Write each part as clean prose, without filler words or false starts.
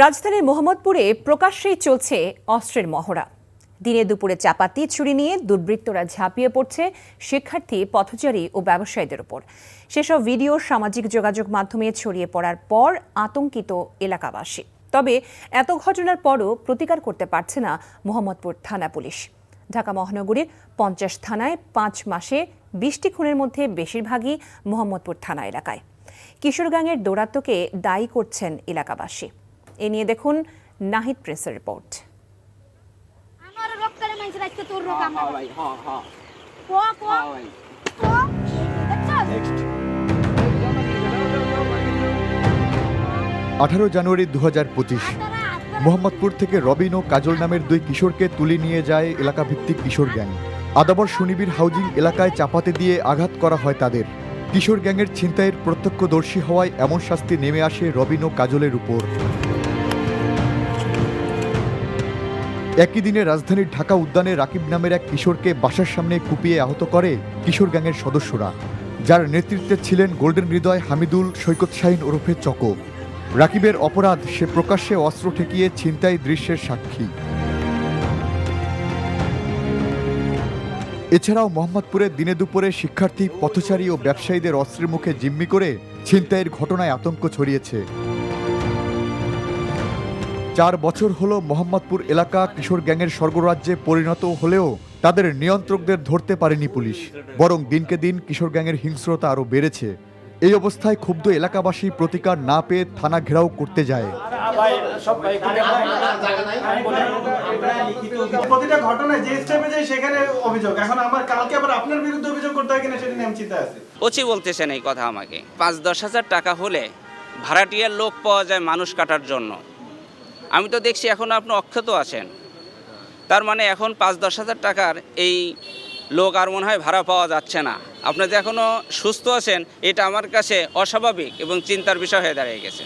রাজধানীর মোহাম্মদপুরে প্রকাশ্যেই চলছে অস্ত্রের মহড়া। দিনে দুপুরে চাপাতি ছুরি নিয়ে দুর্বৃত্তরা ঝাঁপিয়ে পড়ছে শিক্ষার্থী, পথচারী ও ব্যবসায়ীদের উপর। সেসব ভিডিও সামাজিক যোগাযোগ মাধ্যমে ছড়িয়ে পড়ার পর আতঙ্কিত এলাকাবাসী। তবে এত ঘটনার পরও প্রতিকার করতে পারছে না মোহাম্মদপুর থানা পুলিশ। ঢাকা মহানগরীর ৫০ থানায় ৫ মাসে ২০টি খুনের মধ্যে বেশিরভাগই মোহাম্মদপুর থানা এলাকায়। কিশোর গ্যাংয়ের দৌরাত্ম্যকে দায়ী করছেন এলাকাবাসী। এ নিয়ে দেখুন নাহিদ প্রেসের রিপোর্ট। 18 জানুয়ারি 2025 মোহাম্মদপুর থেকে রবিন ও কাজল নামের দুই কিশোরকে তুলে নিয়ে যায় এলাকাভিত্তিক কিশোর গ্যাং। আদাবর সুনিবির হাউজিং এলাকায় চাপাতে দিয়ে আঘাত করা হয় তাদের। কিশোর গ্যাংয়ের ছিনতাইয়ের প্রত্যক্ষদর্শী হওয়ায় এমন শাস্তি নেমে আসে রবিন ও কাজলের উপর। একই দিনে রাজধানীর ঢাকা উদ্যানে রাকিব নামের এক কিশোরকে বাসার সামনে কুপিয়ে আহত করে কিশোর গ্যাংয়ের সদস্যরা, যার নেতৃত্বে ছিলেন গোল্ডেন হৃদয় হামিদুল, সৈকত শাহীন ওরফে চকো। রাকিবের অপরাধ, সে প্রকাশ্যে অস্ত্র ঠেকিয়ে ছিনতাই দৃশ্যের সাক্ষী। এছাড়াও মোহাম্মদপুরে দিনে দুপুরে শিক্ষার্থী, পথচারী ও ব্যবসায়ীদের অস্ত্রের মুখে জিম্মি করে ছিনতাইয়ের ঘটনায় আতঙ্ক ছড়িয়েছে। 4 বছর হলো মোহাম্মদপুর এলাকা কিশোর গ্যাংয়ের স্বর্গরাজ্যে পরিণত হলেও তাদের নিয়ন্ত্রকদের ধরতে পারেনি পুলিশ, বরং দিনকে দিন কিশোর গ্যাংয়ের হিংস্রতা আরও বেড়েছে। এই অবস্থায় ক্ষুব্ধ এলাকাবাসী প্রতিকার না পেয়ে থানা ঘেরাও করতে যায়। প্রতিটা ঘটনায় যে স্টেপে যায় সেখানে অভিযোগ। এখন আমার কালকে আবার আপনার বিরুদ্ধে অভিযোগ করতে হয় কিনা সেটা নিয়ে আমি চিন্তায় আছি। ওচি বলতেছেন এই কথা আমাকে। 5-10 হাজার টাকা হলে ভাড়াটিয়ার লোক পাওয়া যায় মানুষ কাটার জন্য। আমি তো দেখছি এখন আপনি অক্ষত আছেন, তার মানে এখন 5-10 হাজার টাকার এই লোক আর মনে হয় ভাড়া পাওয়া যাচ্ছে না। আপনি যে এখনও সুস্থ আছেন, এটা আমার কাছে অস্বাভাবিক এবং চিন্তার বিষয় হয়ে দাঁড়িয়ে গেছে।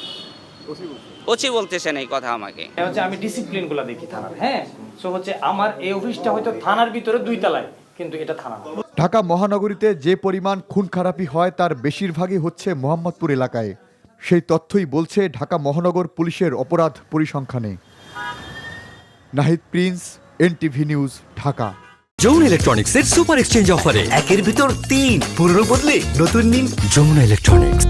ওচি বলতেছেন এই কথা আমাকে। আমি ডিসিপ্লিনগুলো দেখি থানার। সো আমার এই অফিসটা হয়তো থানার ভিতরে 2 তলায়, কিন্তু এটা থানা না। ঢাকা মহানগরীতে যে পরিমাণ খুন খারাপি হয় তার বেশিরভাগই হচ্ছে মোহাম্মদপুর এলাকায়। সেই তথ্যই বলছে ঢাকা মহানগর পুলিশের অপরাধ পরিসংখ্যানে। Nahid Prince, NTV news, Dhaka. Jamuna ইলেকট্রনিক্সের সুপার এক্সচেঞ্জ অফারে 1-এর ভিতর 3 পুরনো বদলে নতুন নিন। যমুনা ইলেকট্রনিক্স।